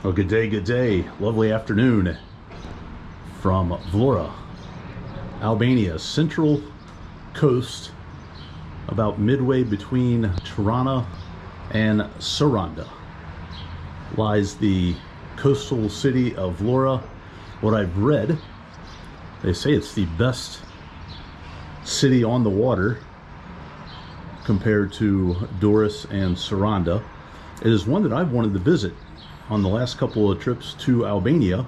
Well, good day, good day. Lovely afternoon from Vlore, Albania, central coast, about midway between Tirana and Saranda. Lies the coastal city of Vlore. What I've read, they say it's the best city on the water compared to Doris and Saranda. It is one that I've wanted to visit on the last couple of trips to Albania,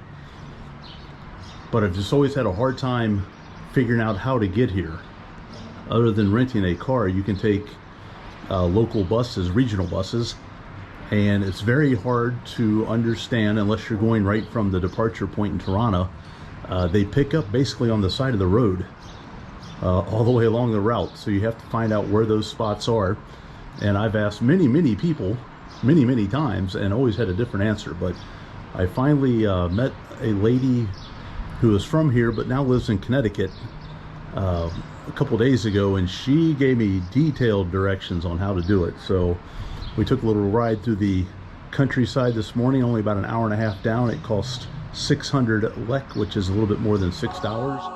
but I've just always had a hard time figuring out how to get here. Other than renting a car, you can take local buses, regional buses, and it's very hard to understand unless you're going right from the departure point in Tirana. They pick up basically on the side of the road all the way along the route, so you have to find out where those spots are. And I've asked many people many times and always had a different answer, but I finally met a lady who is from here but now lives in Connecticut a couple days ago, and she gave me detailed directions on how to do it. So we took a little ride through the countryside this morning, only about an hour and a half down. It cost 600 lek, which is a little bit more than $6.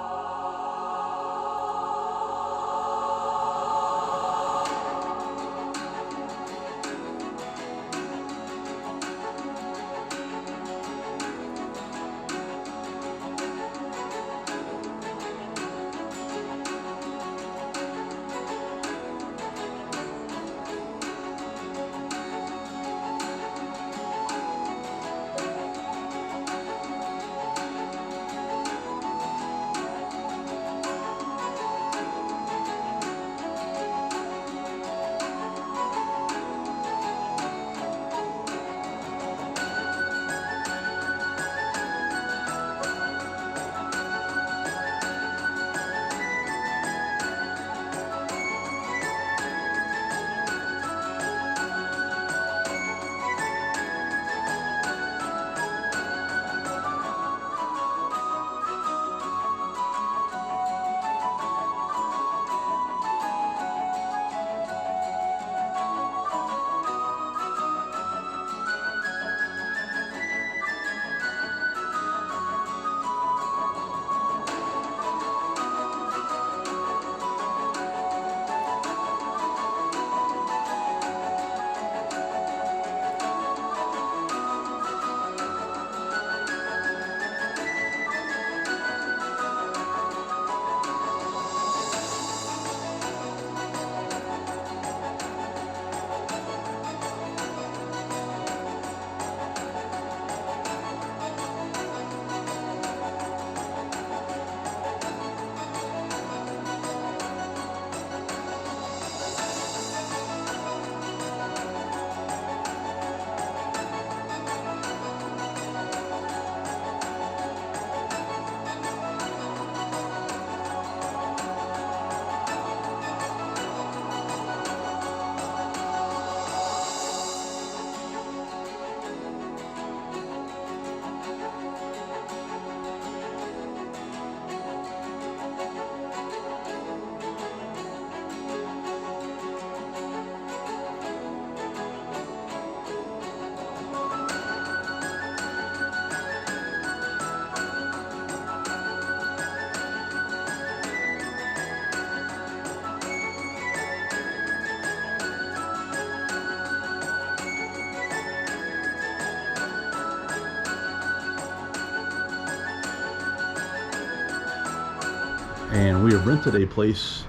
And we have rented a place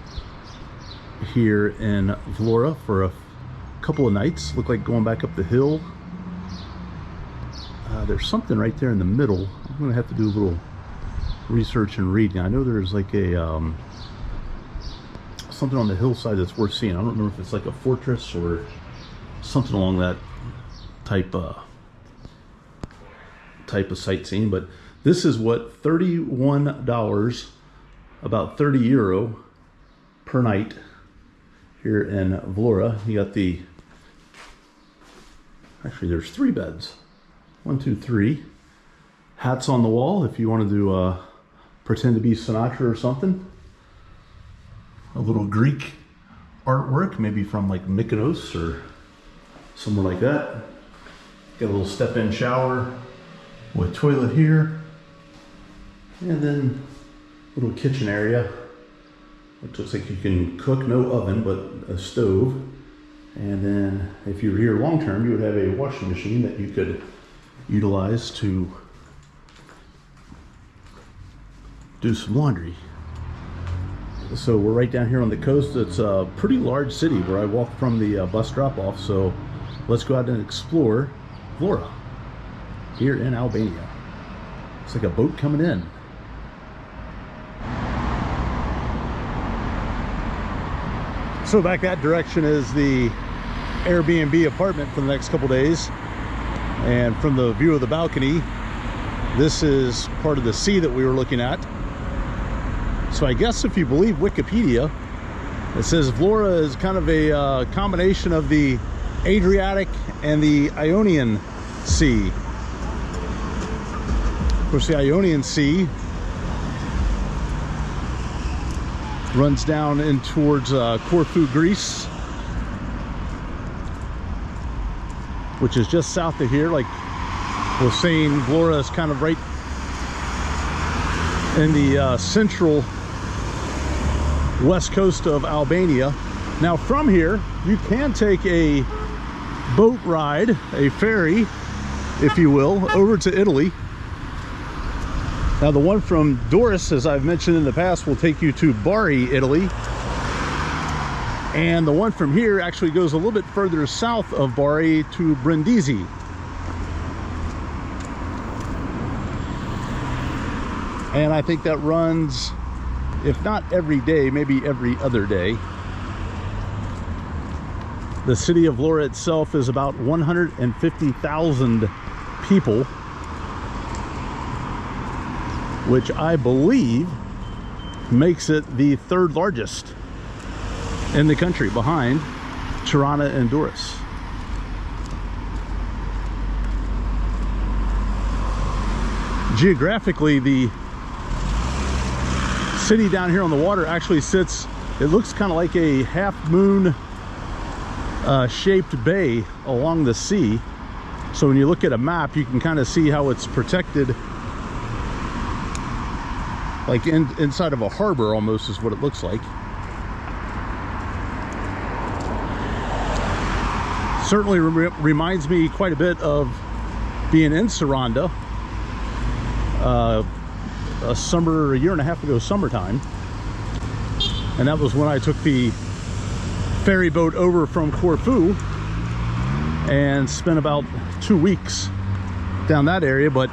here in Vlore for a couple of nights. Look like going back up the hill. There's something right there in the middle. I'm gonna have to do a little research and reading. I know there's like a something on the hillside that's worth seeing. I don't remember if it's like a fortress or something along that type of sightseeing. But this is what, $31, about 30 euro per night here in Vlore. You got the, actually there's 3 beds. 1, 2, 3. Hats on the wall if you wanted to pretend to be Sinatra or something. A little Greek artwork, maybe from like Mykonos or somewhere like that. Got a little step-in shower with toilet here, and then a little kitchen area, which looks like you can cook, no oven, but a stove. And then if you were here long term, you would have a washing machine that you could utilize to do some laundry. So we're right down here on the coast. It's a pretty large city where I walked from the bus drop-off. So let's go out and explore Vlorë here in Albania. It's like a boat coming in. So back that direction is the Airbnb apartment for the next couple days. And from the view of the balcony, this is part of the sea that we were looking at. So I guess if you believe Wikipedia, it says Vlorë is kind of a combination of the Adriatic and the Ionian Sea. Of course, the Ionian Sea runs down in towards Corfu, Greece, which is just south of here. Like we're saying, Vlorë is kind of right in the central west coast of Albania. Now from here you can take a boat ride, a ferry if you will, over to Italy. Now the one from Doris, as I've mentioned in the past, will take you to Bari, Italy, and the one from here actually goes a little bit further south of Bari to Brindisi. And I think that runs, if not every day, maybe every other day. The city of Vlorë itself is about 150,000 people, which I believe makes it the third largest in the country, behind Tirana and Doris. Geographically, the city down here on the water actually sits, it looks kind of like a half moon shaped bay along the sea. So when you look at a map, you can kind of see how it's protected, like inside of a harbor almost is what it looks like. Certainly reminds me quite a bit of being in Saranda a summer, a year and a half ago, summertime. And that was when I took the ferry boat over from Corfu and spent about 2 weeks down that area. But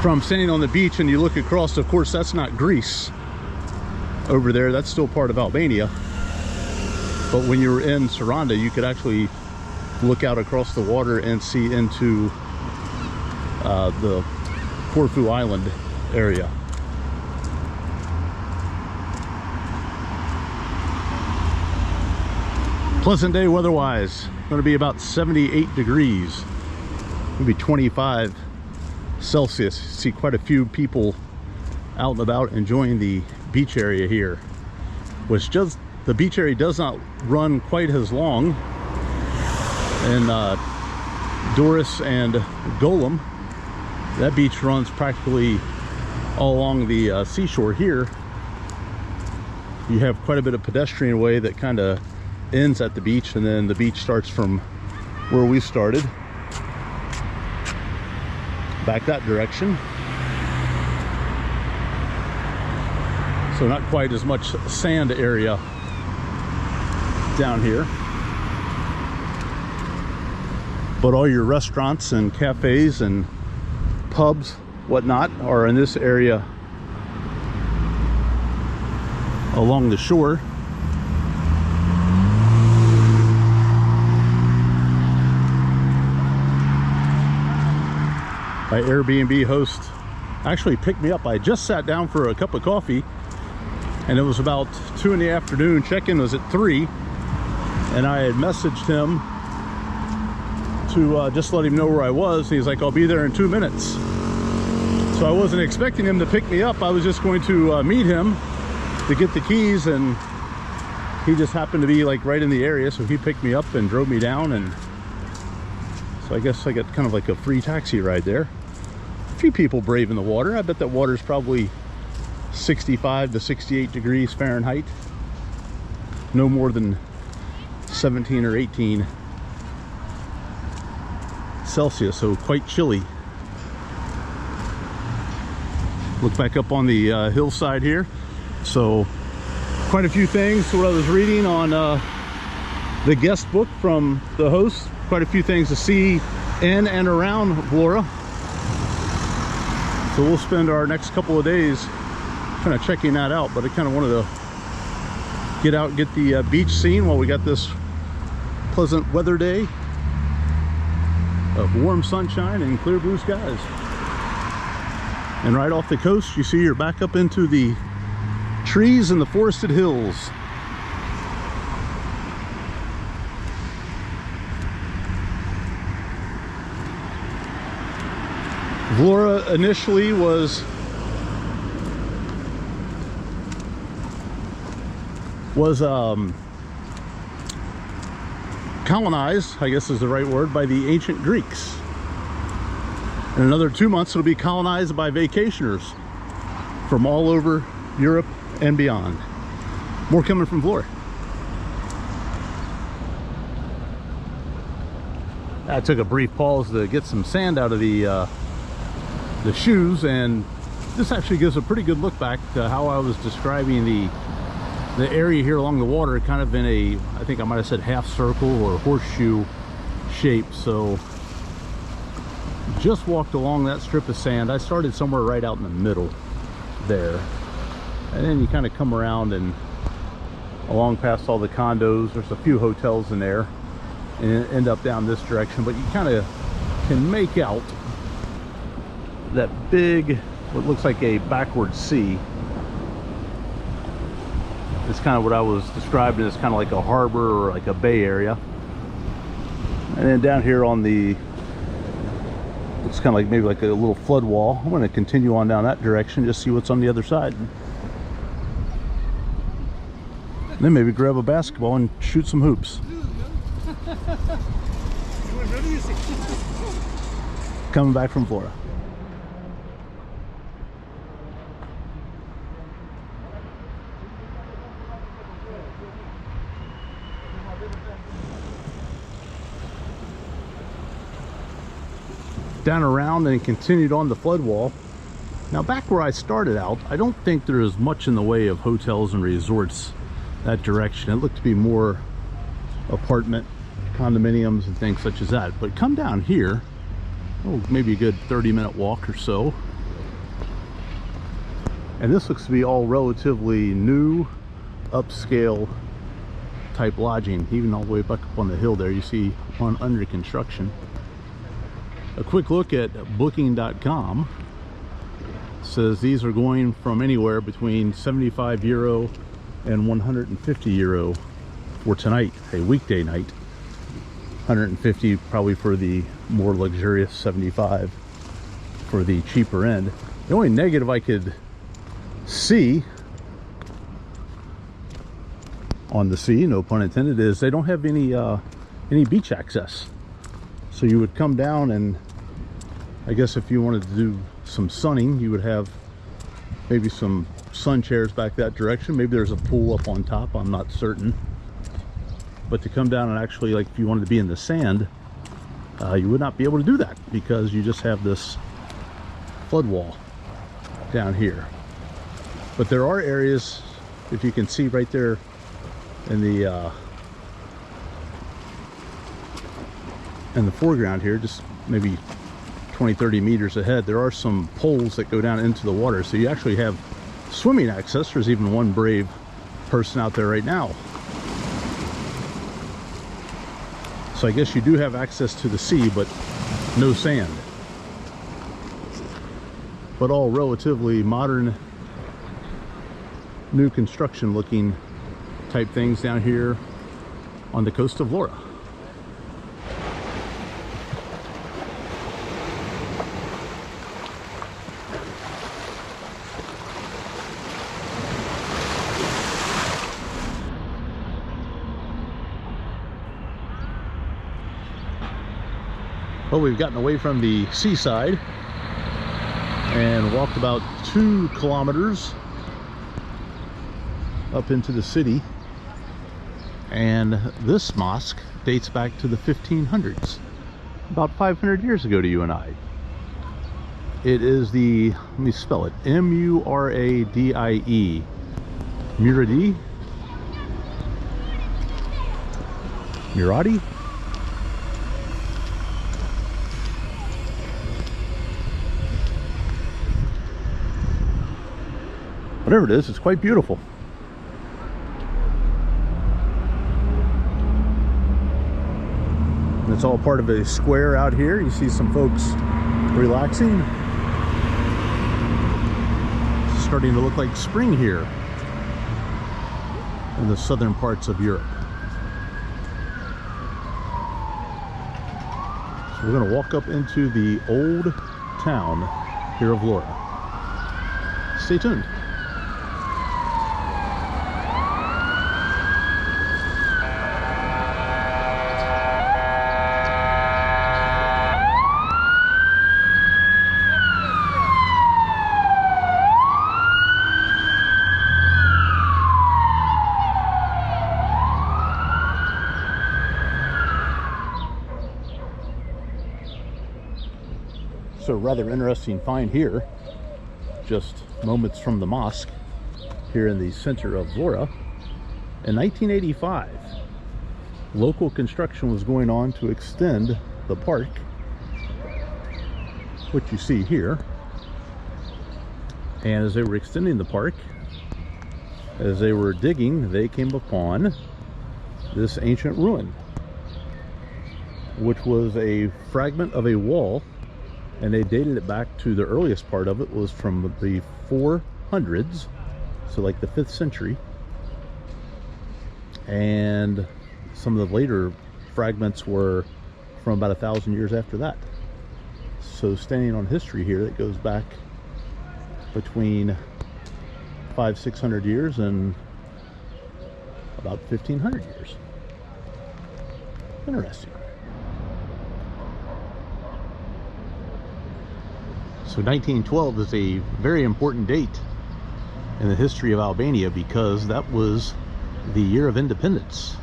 from standing on the beach and you look across, of course that's not Greece over there, that's still part of Albania. But when you were in Saranda, you could actually look out across the water and see into the Corfu Island area. Pleasant day weather-wise. Going to be about 78 degrees, maybe 25 Celsius. See quite a few people out and about enjoying the beach area here, which just the beach area does not run quite as long in Doris and Golem. That beach runs practically all along the seashore. Here you have quite a bit of pedestrian way that kind of ends at the beach, and then the beach starts from where we started back that direction. So not quite as much sand area down here, but all your restaurants and cafes and pubs, whatnot, are in this area along the shore. My Airbnb host actually picked me up. I just sat down for a cup of coffee and it was about 2 in the afternoon. Check-in was at 3, and I had messaged him to just let him know where I was. He's like, I'll be there in 2 minutes. So I wasn't expecting him to pick me up. I was just going to meet him to get the keys and he just happened to be like right in the area, so he picked me up and drove me down, and so I guess I got kind of like a free taxi ride there. A few people braving the water. I bet that water's probably 65 to 68 degrees Fahrenheit. No more than 17 or 18 Celsius, so quite chilly. Look back up on the hillside here. So quite a few things. What I was reading on the guest book from the host, quite a few things to see in and around Vlorë. So we'll spend our next couple of days kind of checking that out, but I kind of wanted to get out and get the beach scene while we got this pleasant weather day of warm sunshine and clear blue skies. And right off the coast, you see you're back up into the trees and the forested hills. Vlorë initially was colonized, I guess is the right word, by the ancient Greeks. In another 2 months, it'll be colonized by vacationers from all over Europe and beyond. More coming from Vlore. I took a brief pause to get some sand out of the shoes, and this actually gives a pretty good look back to how I was describing the area here along the water, kind of in a, I think I might have said half circle or horseshoe shape. So just walked along that strip of sand. I started somewhere right out in the middle there, and then you kind of come around and along past all the condos. There's a few hotels in there, and end up down this direction, but you kind of can make out that big, what looks like a backward sea. It's kind of what I was describing as kind of like a harbor or like a bay area. And then down here on the, it's kind of like maybe like a little flood wall. I'm going to continue on down that direction, just see what's on the other side. And then maybe grab a basketball and shoot some hoops. Coming back from Vlorë. Down around and continued on the flood wall. Now back where I started out, I don't think there is much in the way of hotels and resorts that direction. It looked to be more apartment condominiums and things such as that. But come down here, oh, maybe a good 30-minute walk or so, and this looks to be all relatively new, upscale type lodging. Even all the way back up on the hill there, you see one under construction. A quick look at booking.com says these are going from anywhere between 75 euro and 150 euro for tonight, a weekday night. 150 probably for the more luxurious, 75 for the cheaper end. The only negative I could see on the sea, no pun intended, is they don't have any beach access. So you would come down, and I guess if you wanted to do some sunning, you would have maybe some sun chairs back that direction. Maybe there's a pool up on top, I'm not certain. But to come down and actually, like if you wanted to be in the sand, you would not be able to do that because you just have this flood wall down here. But there are areas, if you can see right there in the foreground here, just maybe 20-30 meters ahead, there are some poles that go down into the water, so you actually have swimming access. There's even one brave person out there right now. So I guess you do have access to the sea, but no sand. But all relatively modern, new construction looking type things down here on the coast of Vlorë. Well, we've gotten away from the seaside and walked about 2 kilometers up into the city. And this mosque dates back to the 1500s, about 500 years ago to you and I. It is the, let me spell it, M-U-R-A-D-I-E, Muradi? Muradi? Whatever it is, it's quite beautiful. And it's all part of a square out here. You see some folks relaxing. It's starting to look like spring here in the southern parts of Europe. So we're going to walk up into the old town here of Vlore. Stay tuned. So rather interesting find here, just moments from the mosque here in the center of Vlore. In 1985, local construction was going on to extend the park, which you see here. And as they were extending the park, as they were digging, they came upon this ancient ruin, which was a fragment of a wall. And they dated it back to the earliest part of it was from the 400s, so like the 5th century. And some of the later fragments were from about 1,000 years after that. So standing on history here that goes back between 500-600 years and about 1,500 years. Interesting. So 1912 is a very important date in the history of Albania because that was the year of independence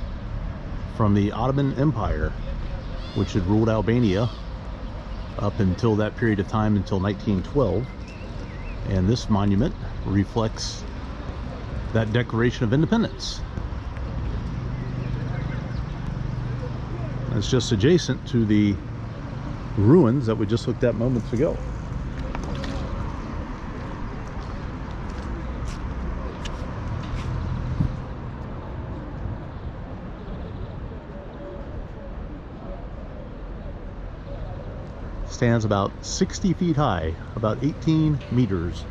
from the Ottoman Empire, which had ruled Albania up until that period of time, until 1912. And this monument reflects that Declaration of Independence. It's just adjacent to the ruins that we just looked at moments ago. Stands about 60 feet high, about 18 meters.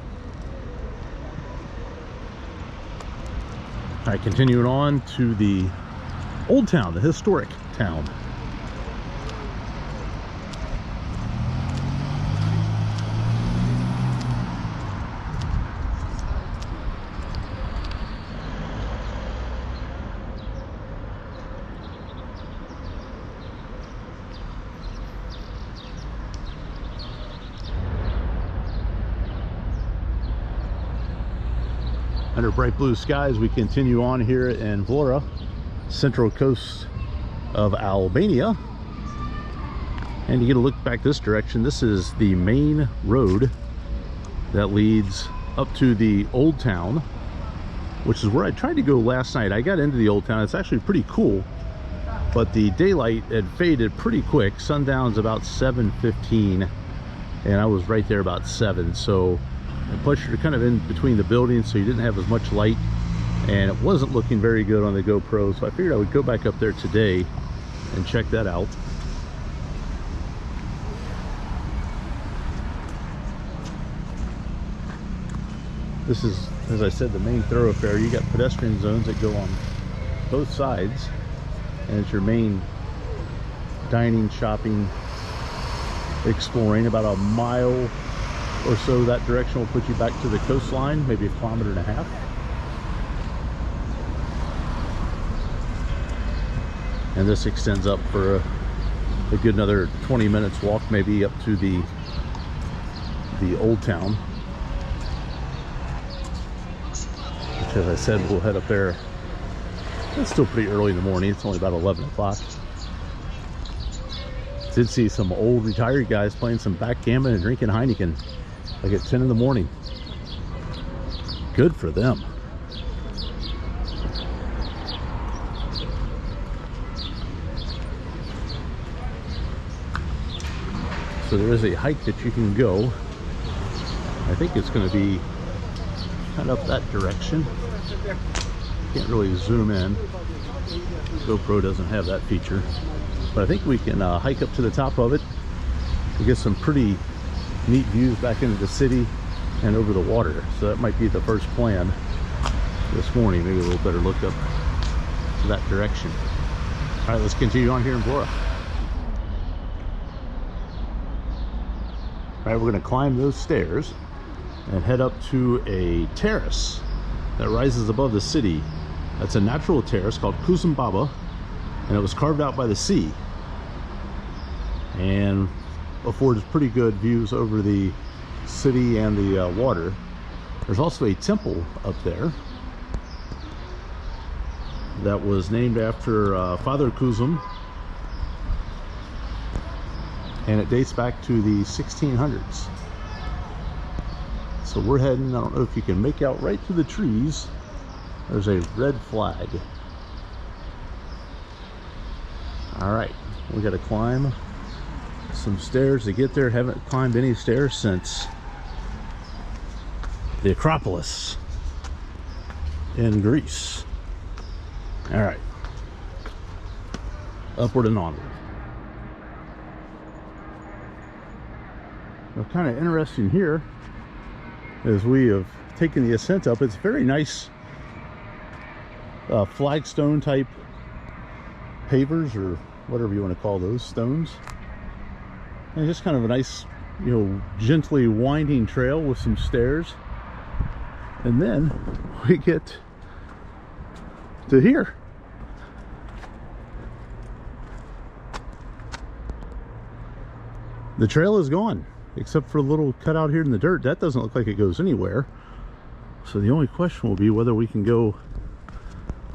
All right, continuing on to the old town, the historic town. Under bright blue skies, we continue on here in Vlore, central coast of Albania. And you get a look back this direction. This is the main road that leads up to the old town, which is where I tried to go last night. I got into the old town. It's actually pretty cool, but the daylight had faded pretty quick. Sundown's about 7:15, and I was right there about 7. So plus you're kind of in between the buildings, so you didn't have as much light, and it wasn't looking very good on the GoPro. So I figured I would go back up there today and check that out. This is, as I said, the main thoroughfare. You got pedestrian zones that go on both sides, and it's your main dining, shopping, exploring. About a mile or so that direction will put you back to the coastline, maybe 1.5 kilometers. And this extends up for a good another 20 minutes walk, maybe up to the old town. Which, as I said, we'll head up there. It's still pretty early in the morning. It's only about 11 o'clock. Did see some old retired guys playing some backgammon and drinking Heineken like at 10 in the morning. Good for them. So there is a hike that you can go. I think it's going to be kind of up that direction. Can't really zoom in. GoPro doesn't have that feature. But I think we can hike up to the top of it and get some pretty neat views back into the city and over the water. So that might be the first plan this morning. Maybe a little better look up to that direction. All right, let's continue on here in Vlorë. All right, we're going to climb those stairs and head up to a terrace that rises above the city. That's a natural terrace called Kuzum Baba, and it was carved out by the sea and affords pretty good views over the city and the water. There's also a temple up there that was named after Father Kuzum, and it dates back to the 1600s. So we're heading, I don't know if you can make out right through the trees, there's a red flag. All right, we got to climb some stairs to get there. Haven't climbed any stairs since the Acropolis in Greece. All right, upward and onward. Now, kind of interesting here as we have taken the ascent up, it's very nice flagstone type pavers, or whatever you want to call those stones, and just kind of a nice, you know, gently winding trail with some stairs. And then we get to here. The trail is gone except for a little cutout here in the dirt. That doesn't look like it goes anywhere. So the only question will be whether we can go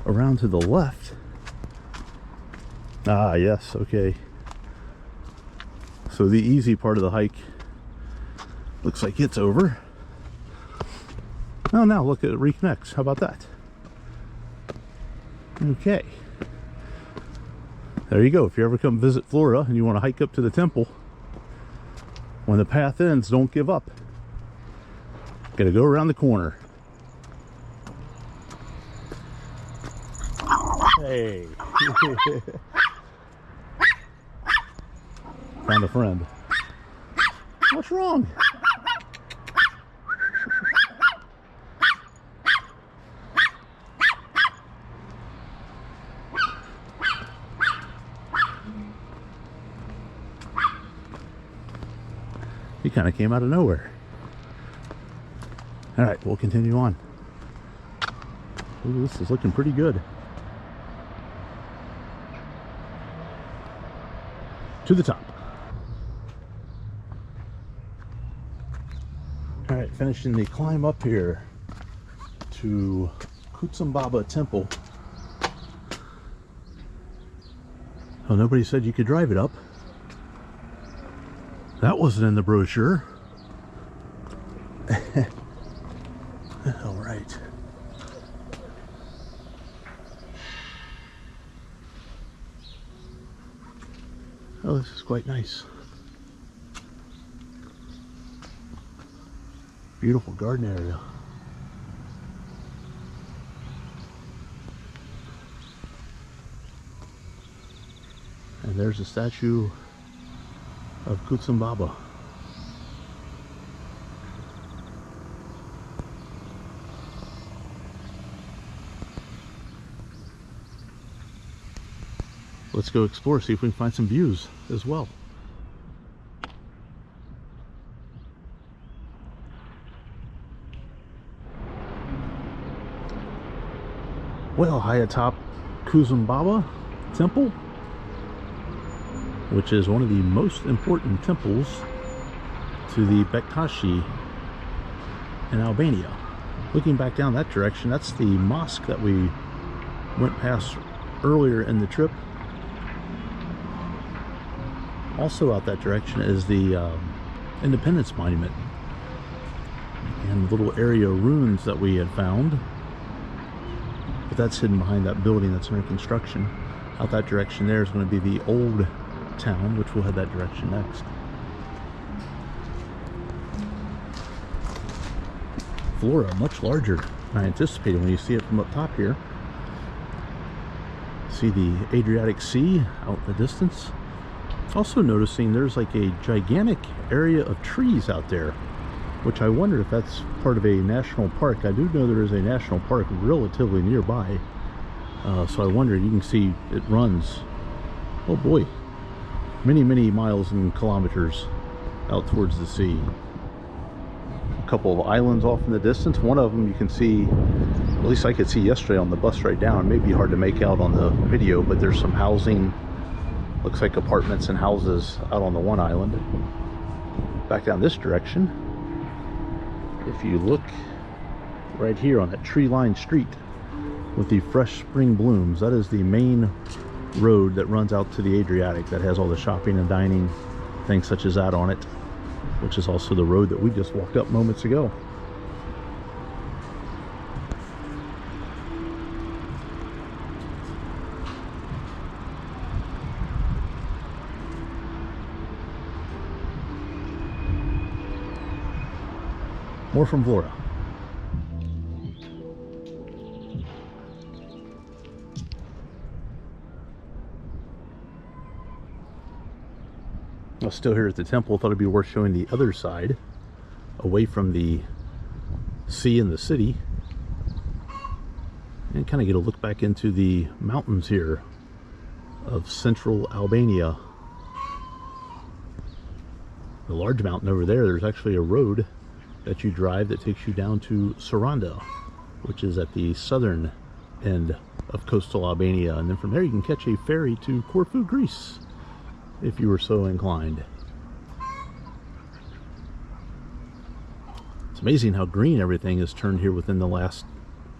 around to the left. Ah, yes, okay. So the easy part of the hike looks like it's over. Oh, now look, it reconnects. How about that? Okay. There you go. If you ever come visit Vlorë and you want to hike up to the temple, when the path ends, don't give up. Gotta go around the corner. Hey. Found a friend. What's wrong? He kind of came out of nowhere. All right, we'll continue on. Ooh, this is looking pretty good. To the top. All right, finishing the climb up here to Kuzum Baba Temple. Oh, nobody said you could drive it up. That wasn't in the brochure. All right. Oh, this is quite nice. Beautiful garden area. And there's a statue of Kuzum Baba. Let's go explore, see if we can find some views as well. Well, high atop Kuzum Baba Temple. which is one of the most important temples to the Bektashi in Albania. Looking back down that direction, that's the mosque that we went past earlier in the trip. Also out that direction is the Independence Monument and little area ruins that we had found, but that's hidden behind that building that's under construction. Out that direction there is going to be the old town, which we'll head that direction next. Vlorë, much larger than I anticipated when you see it from up top here. See the Adriatic Sea out in the distance. Also noticing there's like a gigantic area of trees out there, which I wonder if that's part of a national park. I do know there is a national park relatively nearby, so I wonder, you can see it runs, oh boy, many miles and kilometers out towards the sea. A couple of islands off in the distance. One of them you can see, at least I could see yesterday on the bus right down. It may be hard to make out on the video, but there's some housing, looks like apartments and houses out on the one island. Back down this direction, if you look right here on that tree-lined street with the fresh spring blooms, that is the main road that runs out to the Adriatic, that has all the shopping and dining, things such as that on it, which is also the road that we just walked up moments ago. More from Vlorë. I was still here at the temple. Thought it'd be worth showing the other side, away from the sea and the city, and kind of get a look back into the mountains here of central Albania. The large mountain over there, there's actually a road that you drive that takes you down to Saranda, which is at the southern end of coastal Albania, and then from there you can catch a ferry to Corfu, Greece, if you were so inclined. It's amazing how green everything has turned here within the last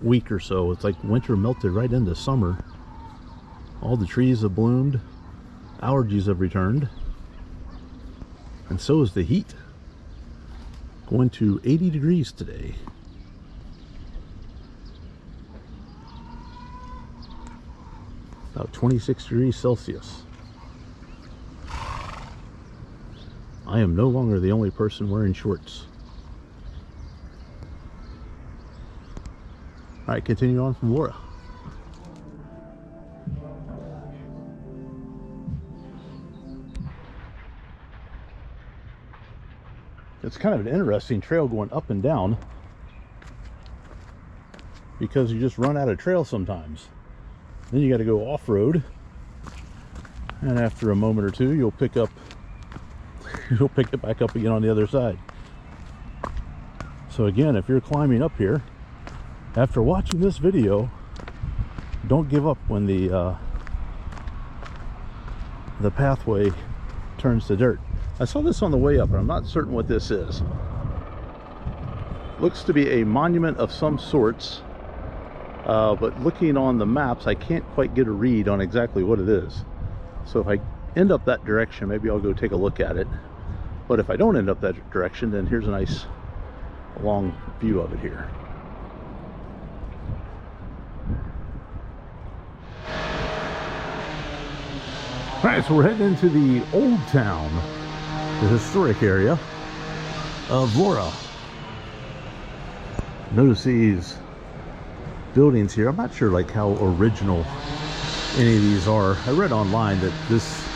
week or so. It's like winter melted right into summer. All the trees have bloomed, allergies have returned, and so is the heat. Going to 80 degrees today. About 26 degrees Celsius. I am no longer the only person wearing shorts. Alright, continue on from Vlorë. It's kind of an interesting trail going up and down, because you just run out of trail sometimes. Then you got to go off-road, and after a moment or two you'll pick it back up again on the other side. So again, if you're climbing up here, after watching this video, don't give up when the pathway turns to dirt. I saw this on the way up, and I'm not certain what this is. Looks to be a monument of some sorts, but looking on the maps, I can't quite get a read on exactly what it is. So if I end up that direction, maybe I'll go take a look at it. But if I don't end up that direction, then here's a nice long view of it here. All right, so we're heading into the old town, the historic area of Vlorë. Notice these buildings here. I'm not sure like how original any of these are. I read online that this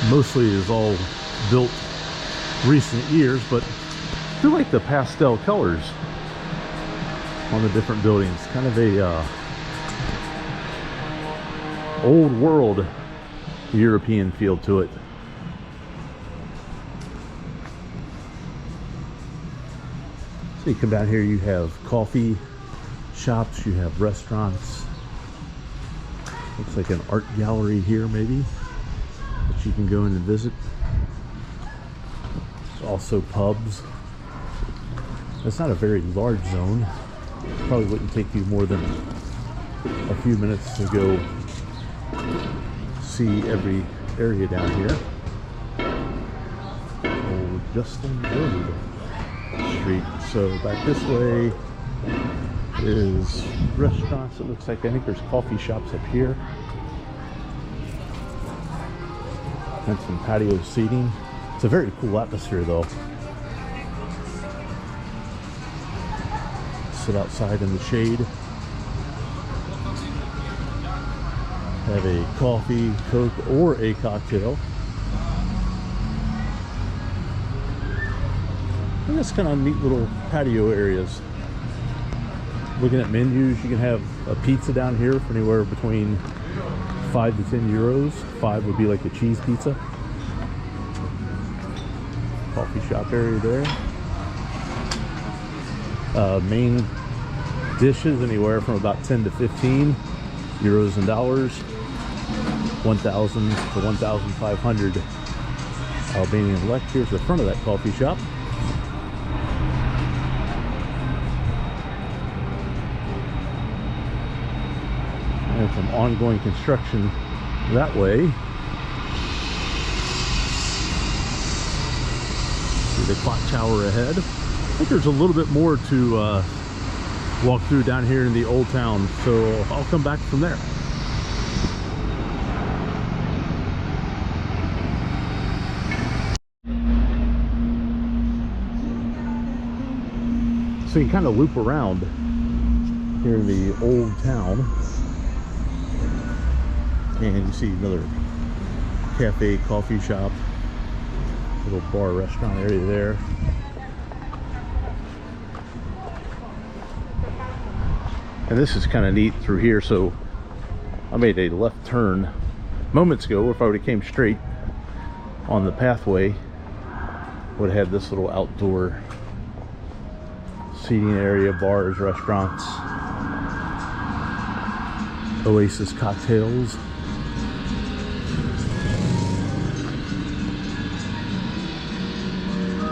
mostly is all built recent years, but I feel like the pastel colors on the different buildings, kind of a old world European feel to it. So you come down here, you have coffee shops, you have restaurants. Looks like an art gallery here maybe, that you can go in and visit. There's also pubs. It's not a very large zone. Probably wouldn't take you more than a few minutes to go see every area down here. Old Justin Road Street. So back this way is restaurants. It looks like, I think there's coffee shops up here. And some patio seating. It's a very cool atmosphere though. Sit outside in the shade. Have a coffee, Coke, or a cocktail. And it's kind of neat little patio areas. Looking at menus, you can have a pizza down here for anywhere between 5 to 10 euros. 5 would be like a cheese pizza. Coffee shop area there. Main dishes anywhere from about 10 to 15 euros and dollars. 1,000 to 1,500 Albanian lek. Here's the front of that coffee shop. And some ongoing construction that way. See the clock tower ahead. I think there's a little bit more to walk through down here in the old town, so I'll come back from there. So you kind of loop around here in the old town, and you see another cafe, coffee shop, little bar restaurant area there. And this is kind of neat through here. So I made a left turn moments ago. If I would have came straight on the pathway, would have had this little outdoor seating area, bars, restaurants, Oasis cocktails.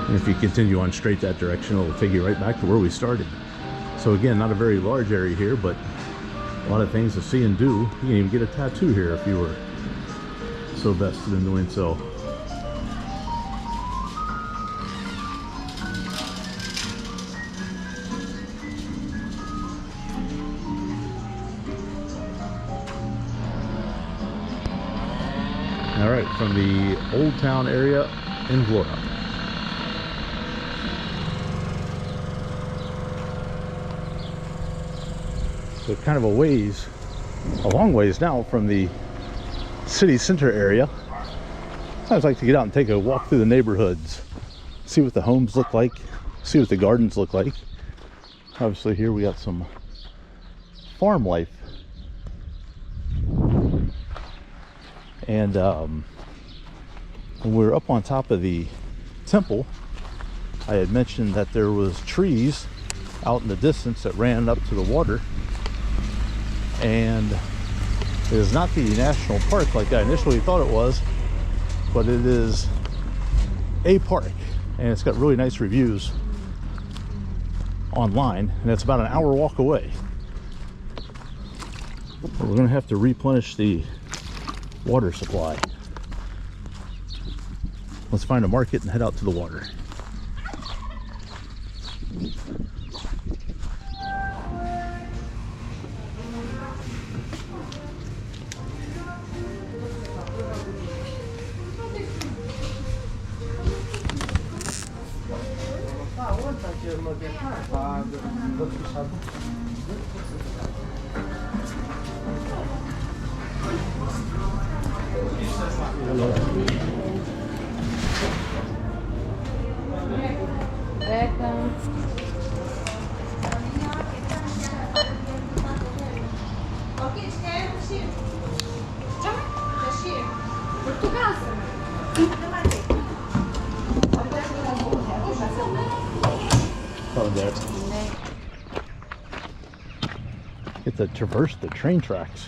And if you continue on straight that direction, it'll take you right back to where we started. So again, not a very large area here, but a lot of things to see and do. You can even get a tattoo here if you were so vested in doing so. All right, from the Old Town area in Vlorë. So kind of a long ways now from the city center area. I like to get out and take a walk through the neighborhoods, see what the homes look like, see what the gardens look like. Obviously here we got some farm life. And when we were up on top of the temple, I had mentioned that there was trees out in the distance that ran up to the water. And it is not the national park like I initially thought it was, but it is a park, and it's got really nice reviews online, and it's about an hour walk away. But we're gonna have to replenish the water supply. Let's find a market and head out to the water. Get to traverse the train tracks.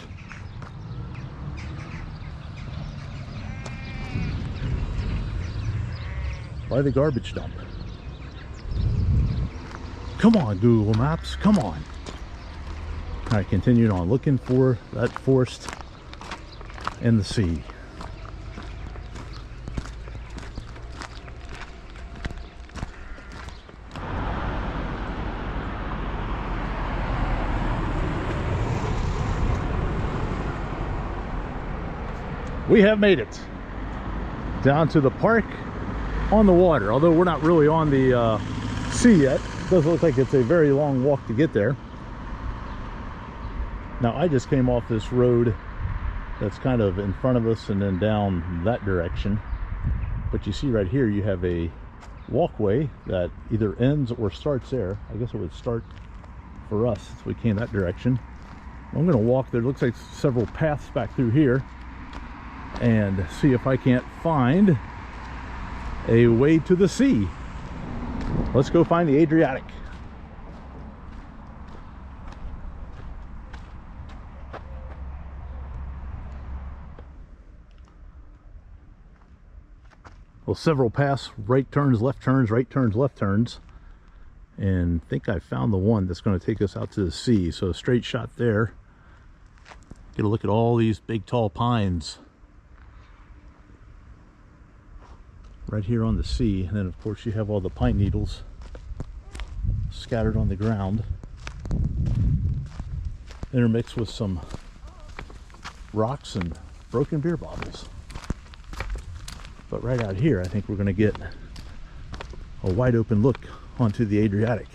by the garbage dump. Come on, Google Maps, come on. All right, continuing on, looking for that forest and the sea. We have made it down to the park on the water, although we're not really on the sea yet. It does look like it's a very long walk to get there. Now, I just came off this road that's kind of in front of us and then down that direction. But you see right here, you have a walkway that either ends or starts there. I guess it would start for us if we came that direction. I'm going to walk there. It looks like several paths back through here and see if I can't find a way to the sea. Let's go find the Adriatic. Well, several paths, right turns, left turns, right turns, left turns, and I think I found the one that's going to take us out to the sea. So a straight shot there. Get a look at all these big tall pines right here on the sea, and then of course you have all the pine needles scattered on the ground, intermixed with some rocks and broken beer bottles. But right out here, I think we're going to get a wide open look onto the Adriatic.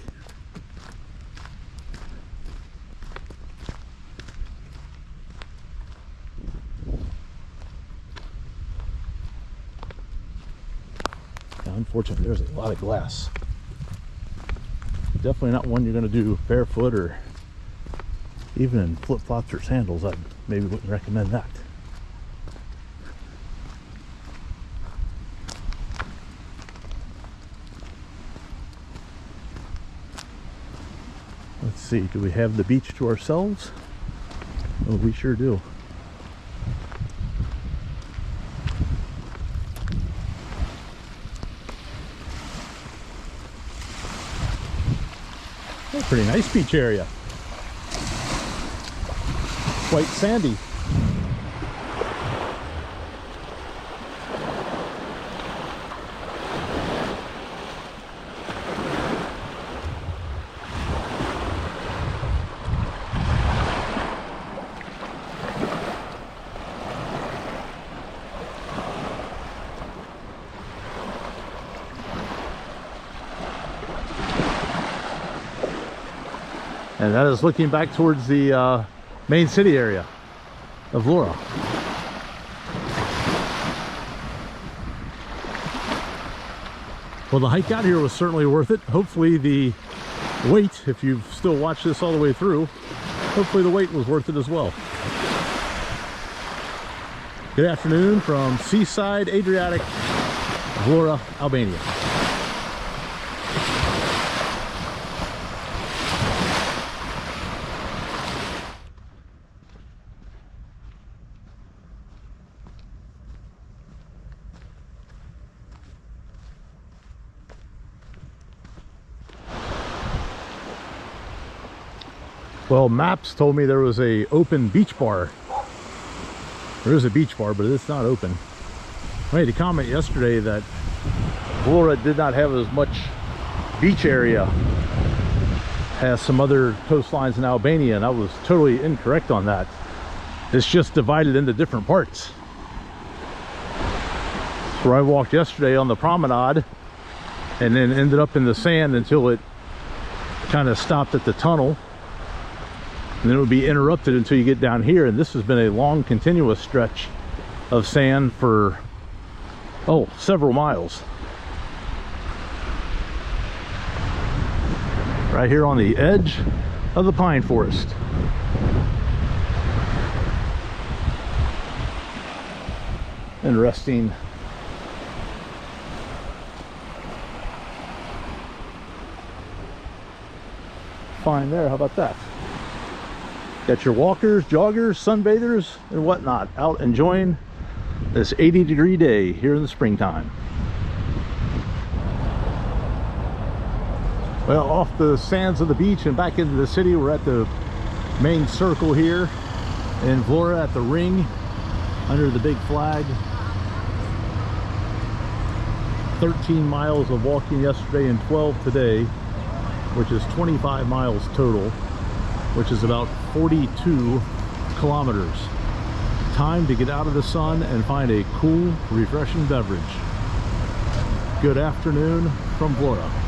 Now, unfortunately, there's a lot of glass. Definitely not one you're going to do barefoot or even in flip-flops or sandals. I maybe wouldn't recommend that. Let's see, do we have the beach to ourselves? Oh, we sure do. Oh, pretty nice beach area. Quite sandy. And that is looking back towards the main city area of Vlorë. Well, the hike out here was certainly worth it. Hopefully the wait, if you've still watched this all the way through, hopefully the wait was worth it as well. Good afternoon from Seaside, Adriatic, Vlorë, Albania. Well, maps told me there was a open beach bar. There is a beach bar, but it's not open. I made a comment yesterday that Vlorë did not have as much beach area as some other coastlines in Albania, and I was totally incorrect on that. It's just divided into different parts. Where I walked yesterday on the promenade and then ended up in the sand until it kind of stopped at the tunnel. And then it would be interrupted until you get down here, and this has been a long continuous stretch of sand for several miles. Right here on the edge of the pine forest. Interesting. Find there, how about that? Got your walkers, joggers, sunbathers, and whatnot out enjoying this 80-degree day here in the springtime. Well, off the sands of the beach and back into the city. We're at the main circle here in Vlore at the ring under the big flag. 13 miles of walking yesterday and 12 today, which is 25 miles total, which is about 42 kilometers. Time to get out of the sun and find a cool, refreshing beverage. Good afternoon from Vlore.